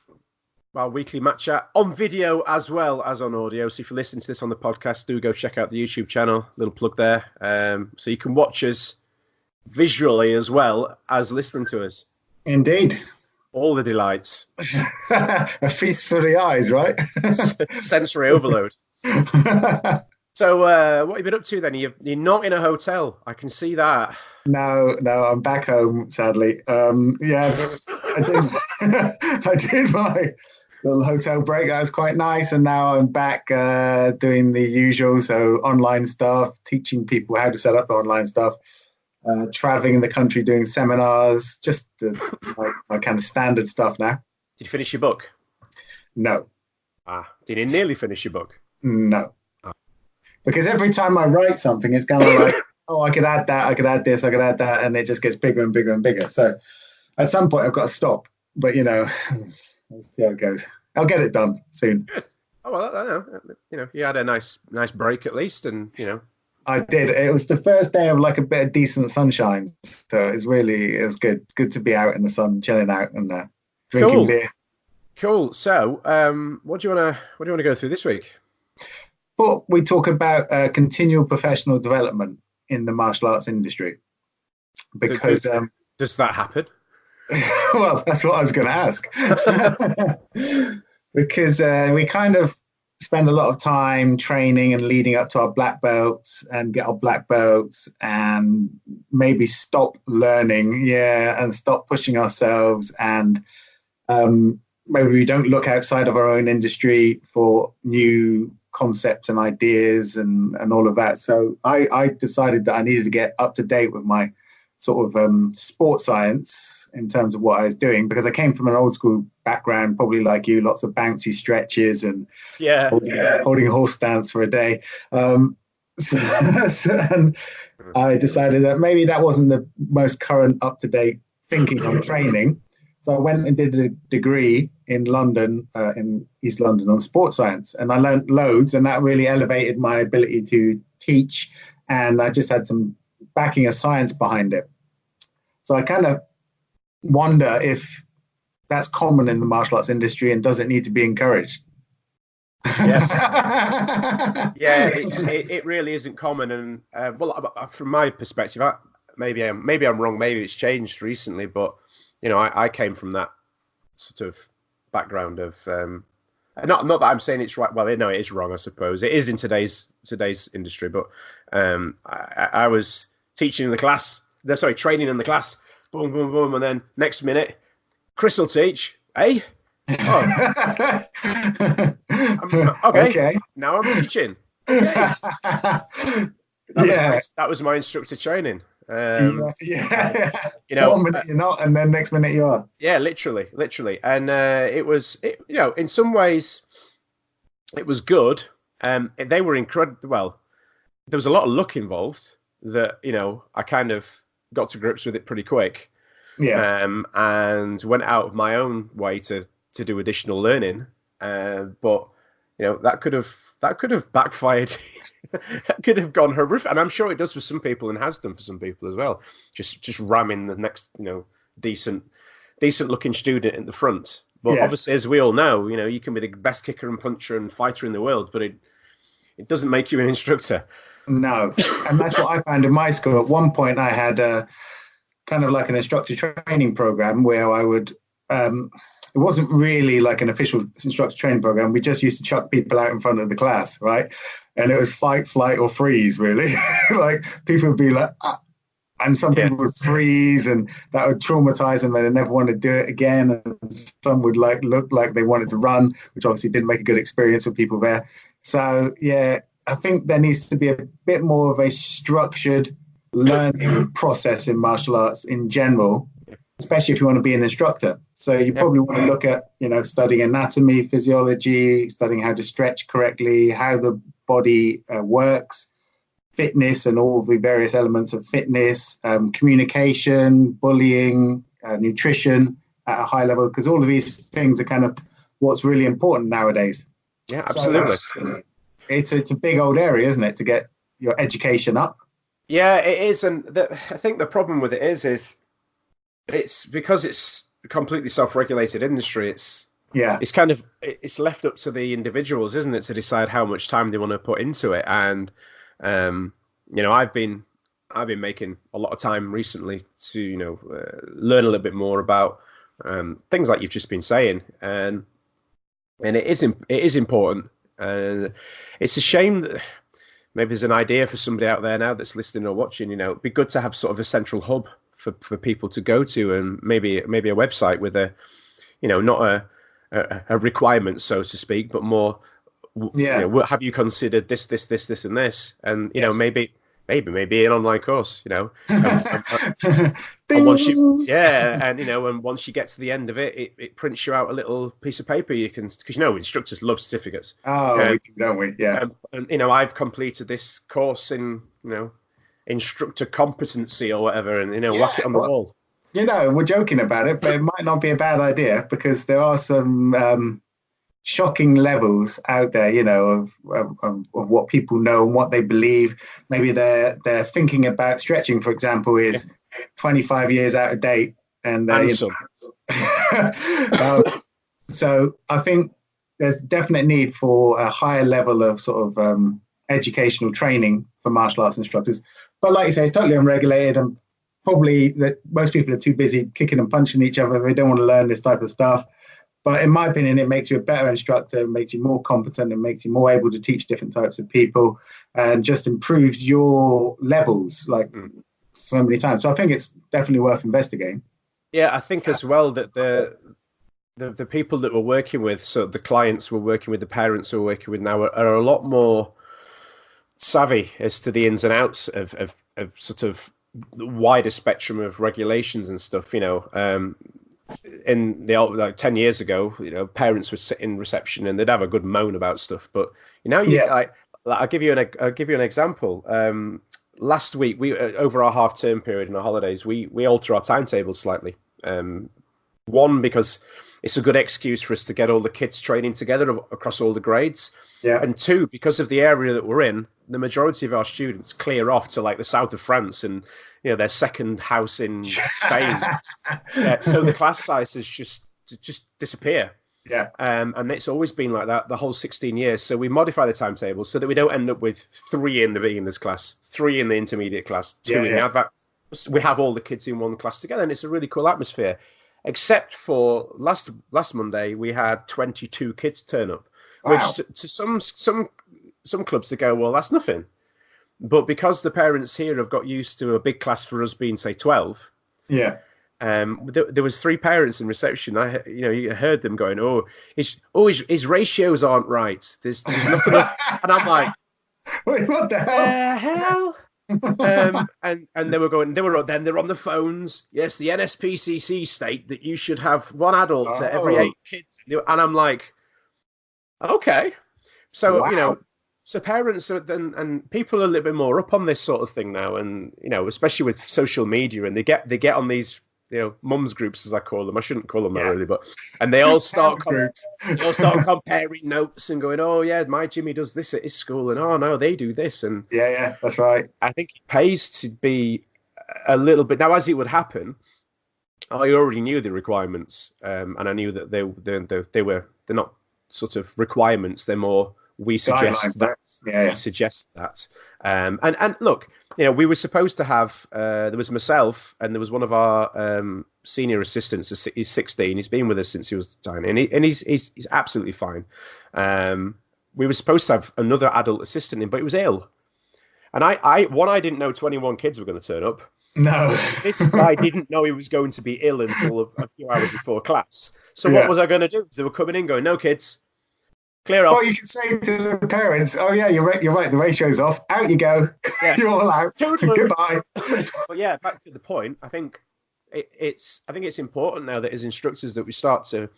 Our weekly match chat on video as well as on audio. So if you're listening to this on the podcast, do go check out the YouTube channel. Little plug there. So you can watch us visually as well as listening to us. Indeed. All the delights. A feast for the eyes, right? Sensory overload. So what have you been up to then? You're not in a hotel. I can see that. No, I'm back home, sadly. Yeah, I did my little hotel break. That was quite nice. And now I'm back doing the usual, so online stuff, teaching people how to set up the online stuff, traveling in the country, doing seminars, just my kind of standard stuff now. Did you finish your book? No. Did you nearly finish your book? No. Because every time I write something, it's kind of like, oh, I could add that, I could add this, I could add that, and it just gets bigger and bigger and bigger. So at some point, I've got to stop. But, we'll see how it goes. I'll get it done soon. Good. Oh, well, I know. You had a nice break at least, and, I did. It was the first day of like a bit of decent sunshine. So it was good. Good to be out in the sun, chilling out and drinking beer. Cool. So what do you want to go through this week? Well, we talk about continual professional development in the martial arts industry. Because does that happen? Well, that's what I was going to ask. Because we kind of spend a lot of time training and leading up to our black belts and get our black belts and maybe stop learning, and stop pushing ourselves and maybe we don't look outside of our own industry for new concepts and ideas and all of that. So I decided that I needed to get up to date with my sort of sports science in terms of what I was doing, because I came from an old school background, probably like you, lots of bouncy stretches and holding horse stance for a day. And I decided that maybe that wasn't the most current, up-to-date thinking on training. So I went and did a degree in London, in East London, on sports science, and I learned loads, and that really elevated my ability to teach, and I just had some backing of science behind it. So I kind of wonder if that's common in the martial arts industry and does it need to be encouraged? Yes. Yeah, it really isn't common. And from my perspective, maybe I'm wrong. Maybe it's changed recently, but I came from that sort of background of not that I'm saying it's right. Well, no, it is wrong. I suppose it is in today's industry. But I was teaching in the class. Training in the class. Boom, boom, boom, and then next minute, Chris will teach. Eh? Oh. Okay. Now I'm teaching. Okay. That was my instructor training. 1 minute you're not, and then next minute you are. Yeah, literally, and it was, in some ways, it was good. They were incredible. Well, there was a lot of luck involved. That I kind of got to grips with it pretty quick. Yeah. And went out of my own way to do additional learning. But that could have backfired. That could have gone horrific, and I'm sure it does for some people, and has done for some people as well. Just ramming the next, decent looking student in the front. But obviously, as we all know, you can be the best kicker and puncher and fighter in the world, but it doesn't make you an instructor. No, and that's what I found in my school. At one point, I had kind of like an instructor training program where I would. It wasn't really like an official instructor training program. We just used to chuck people out in front of the class, right? And it was fight, flight, or freeze, really. Like people would be like, and some people would freeze, and that would traumatize them, and they never wanted to do it again. And some would look like they wanted to run, which obviously didn't make a good experience for people there. So yeah, I think there needs to be a bit more of a structured learning process in martial arts in general, especially if you want to be an instructor. So you probably want to look at, studying anatomy, physiology, studying how to stretch correctly, how the body works, fitness and all the various elements of fitness, communication, bullying, nutrition at a high level, because all of these things are kind of what's really important nowadays. Yeah, absolutely. So it's a big old area, isn't it, to get your education up? Yeah, it is. And I think the problem with it is it's because it's a completely self-regulated industry. It's kind of, it's left up to the individuals, isn't it, to decide how much time they want to put into it. And I've been making a lot of time recently to learn a little bit more about things like you've just been saying, and it is important. And it's a shame that maybe there's an idea for somebody out there now that's listening or watching. It'd be good to have sort of a central hub for people to go to, and maybe a website with a, not a requirement, so to speak, but more, have you considered this, and this, and maybe an online course, and once and once you get to the end of it, it prints you out a little piece of paper you can, because instructors love certificates. We do, don't we? Yeah. And I've completed this course in instructor competency or whatever, and whack it on the wall. We're joking about it, but it might not be a bad idea, because there are some shocking levels out there, of what people know and what they believe. Maybe they're thinking about stretching, for example, is 25 years out of date, and so I think there's definite need for a higher level of sort of educational training for martial arts instructors. But like you say, it's totally unregulated, and probably that most people are too busy kicking and punching each other. They don't want to learn this type of stuff. But in my opinion, it makes you a better instructor, makes you more competent, and makes you more able to teach different types of people, and just improves your levels so many times. So I think it's definitely worth investigating. Yeah, I think as well that the the people that we're working with, so the clients we're working with, the parents we're working with now, are a lot more savvy as to the ins and outs of sort of the wider spectrum of regulations and stuff. In the old, like 10 years ago, parents would sit in reception and they'd have a good moan about stuff. But I'll give you an example. Last week, we over our half term period and our holidays, we alter our timetables slightly. One, because it's a good excuse for us to get all the kids training together across all the grades. Yeah. And two, because of the area that we're in, the majority of our students clear off to like the south of France and their second house in Spain. So the class sizes just disappear. Yeah. And it's always been like that the whole 16 years. So we modify the timetable so that we don't end up with 3 in the beginners class, 3 in the intermediate class, 2 in the advanced. We have all the kids in one class together, and it's a really cool atmosphere. Except for last Monday, we had 22 kids turn up, Wow. which to some clubs they go, well, that's nothing. But because the parents here have got used to a big class for us being, say, 12, Yeah. there was 3 parents in reception. You heard them going, his ratios aren't right. There's not enough, and I'm like, Wait, what the hell? And they're on the phones. Yes, the NSPCC state that you should have 1 adult to every 8 kids, and I'm like, okay, so Wow. So parents and people are a little bit more up on this sort of thing now, and especially with social media, and they get on these mums groups, as I call them. I shouldn't call them that really, but and they all start comparing notes and going, oh yeah, my Jimmy does this at his school, and oh no, they do this, and Yeah, that's right. I think it pays to be a little bit now. As it would happen, I already knew the requirements, and I knew that they're not sort of requirements. They're more we suggest Guidelines, that. Yeah. We suggest that. And look, we were supposed to have. There was myself, and there was one of our senior assistants. He's 16. He's been with us since he was tiny, and he's absolutely fine. We were supposed to have another adult assistant in, but he was ill. And I didn't know 21 kids were going to turn up. No. This guy didn't know he was going to be ill until a few hours before class. So what was I going to do? They were coming in going, no kids, clear off. Well, you can say to the parents, oh yeah, you're right, the ratio's off. Out you go. Yes. You're all out. Totally. Goodbye. But yeah, back to the point, I think it's important now that as instructors that we start to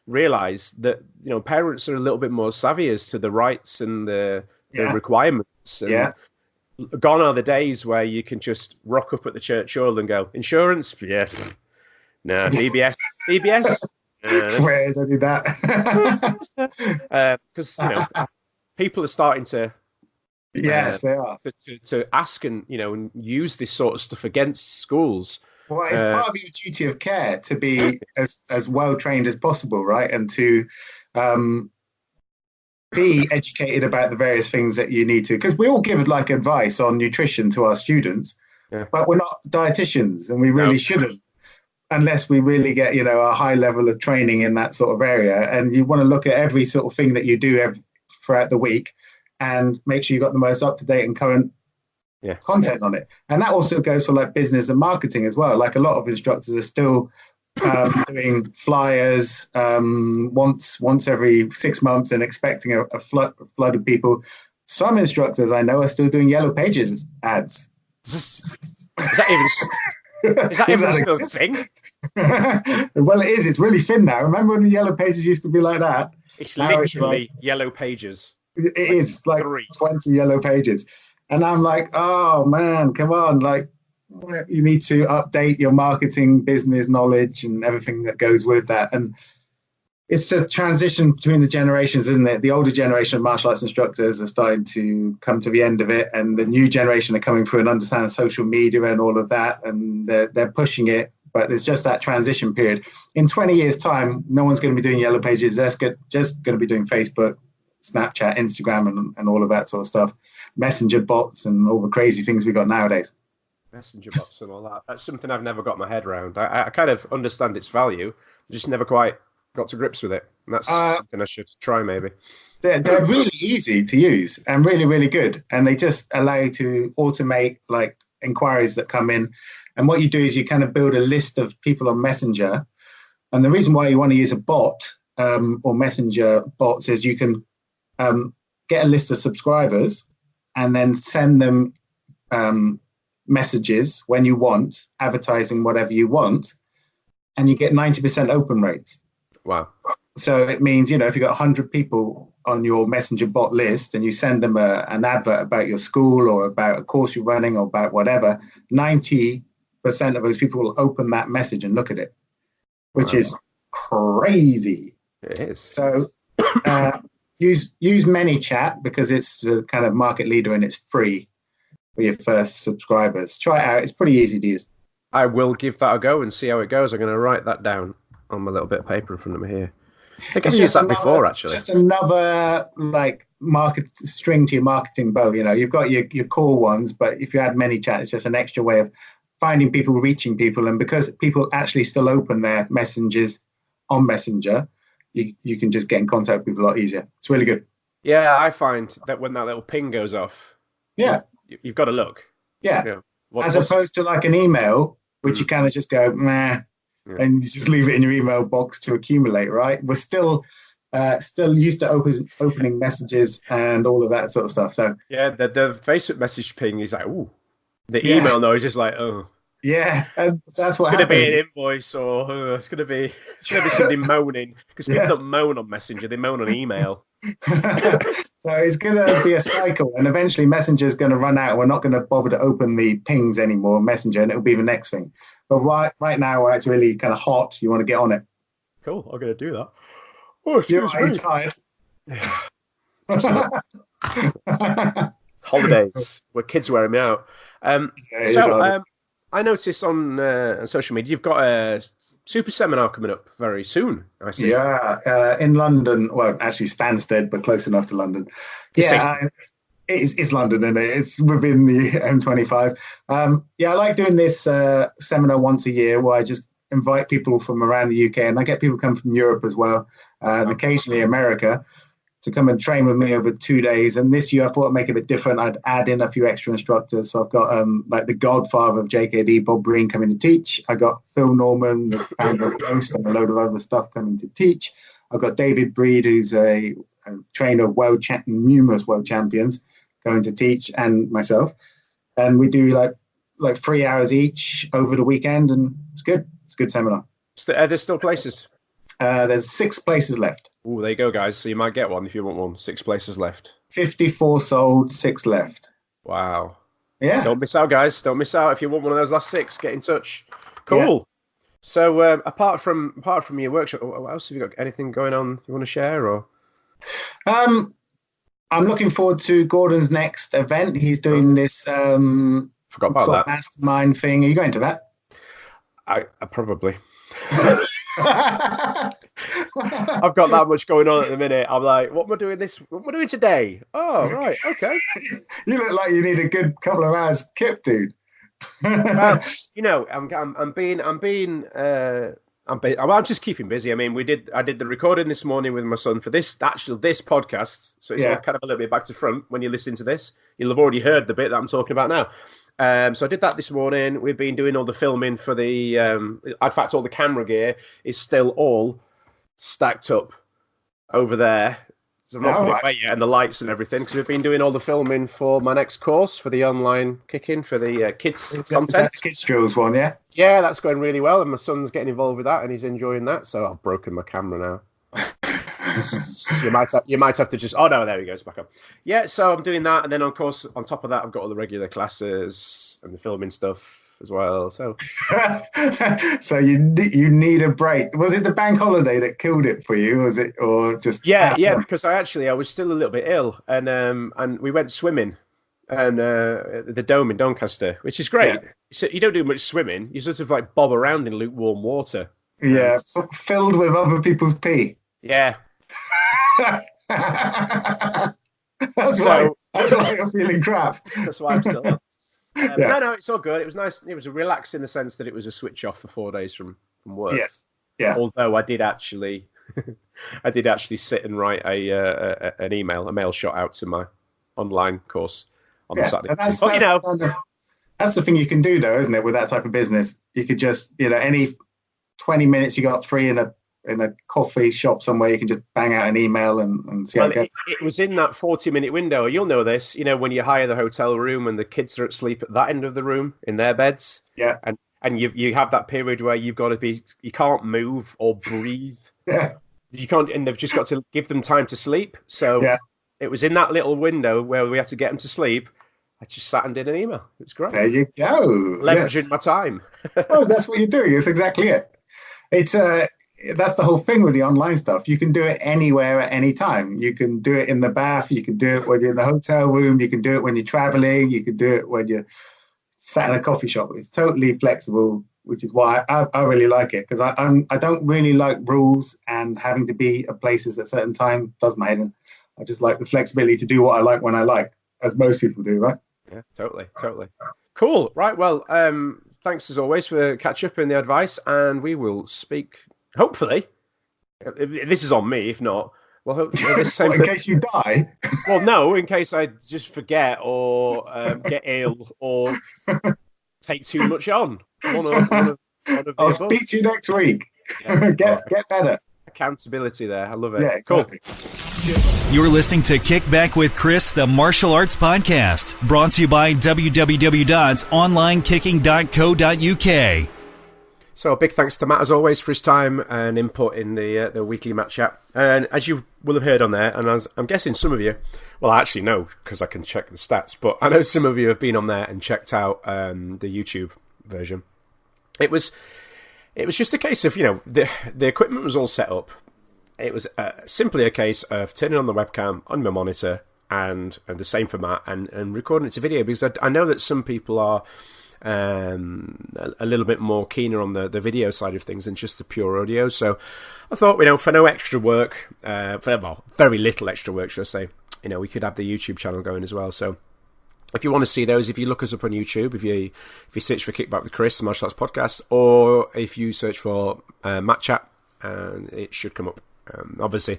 realise that parents are a little bit more savvy as to the rights and the requirements. And gone are the days where you can just rock up at the church hall and go, insurance? Yeah. No. DBS? Where did I do that? Because people are starting to yes, they are. to ask and and use this sort of stuff against schools. Well, it's part of your duty of care to be as well trained as possible, right? And to be educated about the various things that you need to, because we all give advice on nutrition to our students, but we're not dietitians, and we really shouldn't, unless we really get a high level of training in that sort of area. And you want to look at every sort of thing that you do throughout the week and make sure you got the most up-to-date and current content on it. And that also goes for business and marketing as well. A lot of instructors are still doing flyers once every 6 months and expecting a flood of people. Some instructors I know are still doing Yellow Pages ads. Is that even still a thing? Well, it is. It's really thin now. Remember when the Yellow Pages used to be like that? It's literally Yellow Pages. It is 20 Yellow Pages. And I'm like, oh man, come on. You need to update your marketing, business knowledge and everything that goes with that. And it's the transition between the generations, isn't it? The older generation of martial arts instructors are starting to come to the end of it, and the new generation are coming through and understand social media and all of that, and they're pushing it. But it's just that transition period. In 20 years' time, no one's going to be doing Yellow Pages. They're just going to be doing Facebook, Snapchat, Instagram, and all of that sort of stuff. Messenger bots and all the crazy things we got nowadays. Messenger bots and all that. That's something I've never got my head around. I kind of understand its value, just never quite got to grips with it. And that's something I should try maybe. They're really easy to use and really, really good. And they just allow you to automate inquiries that come in. And what you do is you kind of build a list of people on Messenger And the reason why you want to use a bot or messenger bots is you can get a list of subscribers and then send them messages when you want, advertising whatever you want, and you get 90% open rates. Wow. So it means, if you've got 100 people on your messenger bot list and you send them an advert about your school or about a course you're running or about whatever, 90% of those people will open that message and look at it, which is crazy. It is. So use ManyChat because it's the kind of market leader and it's free for your first subscribers. Try it out. It's pretty easy to use. I will give that a go and see how it goes. I'm going to write that down on my little bit of paper in front of me here. I think I've used that before, actually. Just another string to your marketing bow. You've got your core ones, but if you add ManyChat, it's just an extra way of finding people, reaching people, and because people actually still open their messages on Messenger, you can just get in contact with people a lot easier. It's really good. Yeah, I find that when that little ping goes off, you've got to look. Yeah. As opposed to like an email, which you kind of just go, meh, and you just leave it in your email box to accumulate, right? We're still used to opening messages and all of that sort of stuff. So yeah, the Facebook message ping is like, ooh. The email noise is like, oh. Yeah, and that's what happens. It's going to be an invoice or it's going to be somebody moaning. Because people don't moan on Messenger, they moan on email. So it's going to be a cycle, and eventually Messenger is going to run out, and we're not going to bother to open the pings anymore on Messenger, and it'll be the next thing. But right now, where it's really kind of hot, you want to get on it. Cool, I'm going to do that. Oh, you're tired. Holidays, where kids wearing me out. I noticed on social media you've got a super seminar coming up very soon. I see. Yeah, in London. Well, actually Stansted, but close enough to London. It's London, isn't it? It's within the M25. I like doing this seminar once a year where I just invite people from around the UK, and I get people come from Europe as well, and occasionally America, to come and train with me over 2 days. And this year I thought I'd make it a bit different. I'd add in a few extra instructors. So I've got like the godfather of JKD, Bob Breen, coming to teach. I got Phil Norman, the founder of Ghost, and a load of other stuff coming to teach. I've got David Breed, who's a trainer of numerous world champions, going to teach, and myself. And we do like 3 hours each over the weekend, and it's good. It's a good seminar. Are there still places? There's 6 places left. Oh, there you go, guys. So you might get one if you want one. 6 places left. 54 sold, 6 left. Wow. Yeah. Don't miss out, guys. Don't miss out. If you want one of those last 6, get in touch. Cool. Yeah. So apart from your workshop, what else have you got? Anything going on you want to share? Or I'm looking forward to Gordon's next event. He's doing this forgot about that mastermind thing. Are you going to that? I probably. I've got that much going on at the minute. I'm like, what am I doing today? Oh, right, okay. You look like you need a good couple of hours kip, dude. Well, I'm just keeping busy. I mean, I did the recording this morning with my son for this podcast. So it's all kind of a little bit back to front. When you listen to this, you'll have already heard the bit that I'm talking about now. So I did that this morning. We've been doing all the filming for the. In fact, all the camera gear is still all stacked up over there. So I'm not putting it away yet, and the lights and everything, because we've been doing all the filming for my next course for the online kick-in for the kids content. That's Kids Drills one, yeah? Yeah, that's going really well, and my son's getting involved with that, and he's enjoying that. So I've broken my camera now. You might have to just. Oh no, there he goes, back up. Yeah, so I'm doing that, and then of course on top of that, I've got all the regular classes and the filming stuff as well. So, so you need a break. Was it the bank holiday that killed it for you? Was it, or just? Yeah, because I was still a little bit ill, and we went swimming, and the Dome in Doncaster, which is great. Yeah. So you don't do much swimming. You sort of like bob around in lukewarm water. Yeah, filled with other people's pee. Yeah. That's why I'm feeling crap. That's why I'm still up. No, it's all good. It was nice. It was relaxed in the sense that it was a switch off for 4 days from work. Yes. Yeah. Although I did actually sit and write a mail shot out to my online course on the Saturday. That's the thing you can do, though, isn't it? With that type of business, you could just, any 20 minutes you got free in a coffee shop somewhere, you can just bang out an email and see how it goes. It was in that 40-minute window. You'll know this, when you hire the hotel room and the kids are asleep at that end of the room in their beds. Yeah. And you have that period where you can't move or breathe. Yeah. You can't, and they've just got to give them time to sleep. So it was in that little window where we had to get them to sleep. I just sat and did an email. It's great. There you go. Leveraging my time. Oh, that's what you're doing. It's exactly it. It's that's the whole thing with the online stuff. You can do it anywhere at any time. You can do it in the bath. You can do it when you're in the hotel room. You can do it when you're traveling. You can do it when you're sat in a coffee shop. It's totally flexible, which is why I really like it, because I don't really like rules, and having to be at places at a certain time does my head in. I just like the flexibility to do what I like when I like, as most people do, right? Yeah, totally. Cool. Right. Well, thanks as always for the catch up and the advice, and we will speak. Hopefully, this is on me. If not, well, hopefully this same. In case you die. Well, no, in case I just forget or get ill or take too much on. I'll speak to you next week. Yeah. Get better. Accountability there. I love it. Yeah, exactly. Cool. You're listening to Kick Back with Chris, the martial arts podcast, brought to you by www.onlinekicking.co.uk. So a big thanks to Matt, as always, for his time and input in the weekly match chat. And as you will have heard on there, and I'm guessing some of you, well, I actually know because I can check the stats, but I know some of you have been on there and checked out the YouTube version. It was just a case of, the equipment was all set up. It was simply a case of turning on the webcam on my monitor and the same for Matt and recording it to video, because I know that some people are a little bit more keener on the video side of things than just the pure audio. So I thought, for no extra work, very little extra work, should I say, we could have the YouTube channel going as well. So if you want to see those, if you look us up on YouTube, if you search for Kickback with Chris, the Martial Arts Podcast, or if you search for Matt Chat, it should come up. Obviously,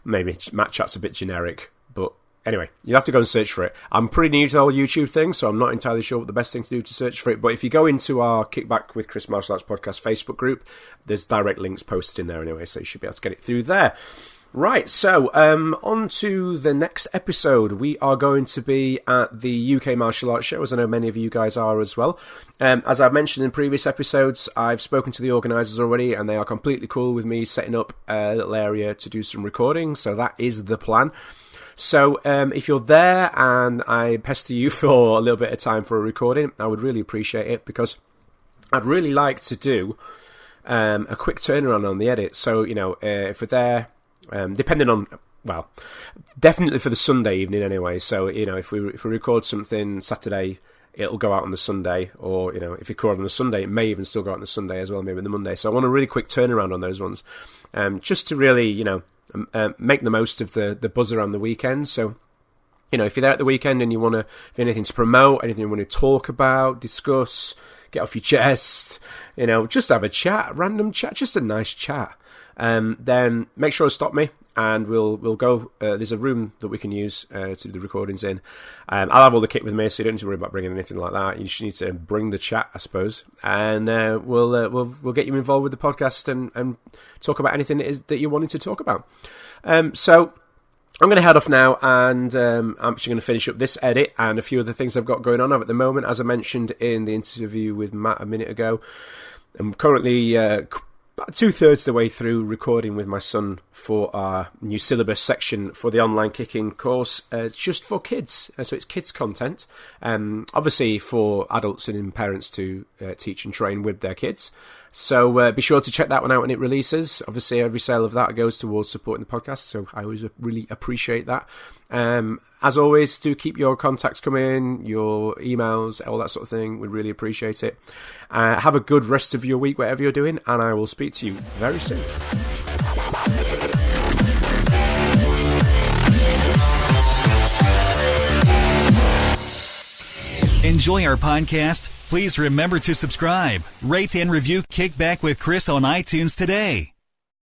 maybe Matt Chat's a bit generic, but anyway, you'll have to go and search for it. I'm pretty new to the whole YouTube thing, so I'm not entirely sure what the best thing to do to search for it. But if you go into our Kickback with Chris Martial Arts Podcast Facebook group, there's direct links posted in there anyway, so you should be able to get it through there. Right, so on to the next episode. We are going to be at the UK Martial Arts Show, as I know many of you guys are as well. As I've mentioned in previous episodes, I've spoken to the organisers already, and they are completely cool with me setting up a little area to do some recording, so that is the plan. So if you're there and I pester you for a little bit of time for a recording, I would really appreciate it, because I'd really like to do a quick turnaround on the edit. So, if we're there... depending on, definitely for the Sunday evening anyway. So, if we record something Saturday, it'll go out on the Sunday, or, if you record on the Sunday, it may even still go out on the Sunday as well, maybe the Monday. So I want a really quick turnaround on those ones, just to really, make the most of the buzz around the weekend. So, if you're there at the weekend and you want to, if anything to promote, anything you want to talk about, discuss, get off your chest, just have a chat, random chat, just a nice chat. Then make sure to stop me, and we'll go. There's a room that we can use to do the recordings in. I'll have all the kit with me, so you don't need to worry about bringing anything like that. You just need to bring the chat, I suppose, and we'll get you involved with the podcast and talk about anything that you wanted to talk about. So I'm going to head off now, and I'm actually going to finish up this edit and a few other things I've got going on at the moment. As I mentioned in the interview with Matt a minute ago, I'm currently about 2/3 of the way through recording with my son for our new syllabus section for the online kicking course. It's just for kids, so it's kids content. Obviously for adults and parents to teach and train with their kids. So be sure to check that one out when it releases. Obviously every sale of that goes towards supporting the podcast, so I always really appreciate that. As always, do keep your contacts coming, your emails, all that sort of thing. We'd really appreciate it. Have a good rest of your week, whatever you're doing, and I will speak to you very soon. Enjoy our podcast? Please remember to subscribe, rate, and review Kickback with Chris on iTunes today.